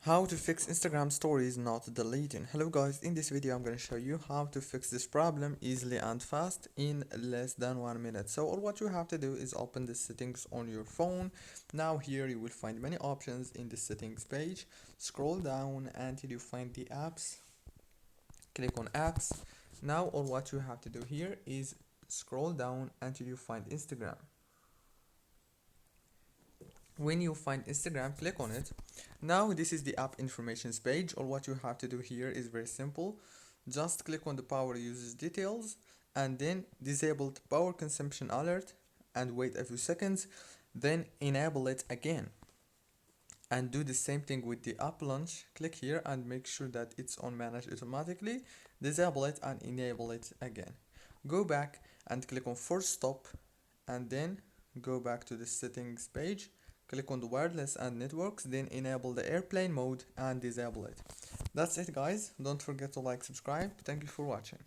How to fix Instagram stories not deleting. Hello guys, in this video I'm going to show you how to fix this problem easily and fast in less than 1 minute. So all what you have to do is open the settings on your phone. Now here you will find many options in the settings page. Scroll down until you find the apps. Click on apps. Now all what you have to do here is scroll down until you find Instagram. When you find Instagram, click on it. Now this is the app informations page. All what you have to do here is very simple. Just click on the power usage details and then disable the power consumption alert and wait a few seconds, then enable it again and do the same thing with the app launch. Click here and make sure that it's on manage automatically, disable it and enable it again. Go back and click on force stop and then go back to the settings page. Click on the wireless and networks, then enable the airplane mode and disable it. That's it guys, don't forget to like, subscribe. Thank you for watching.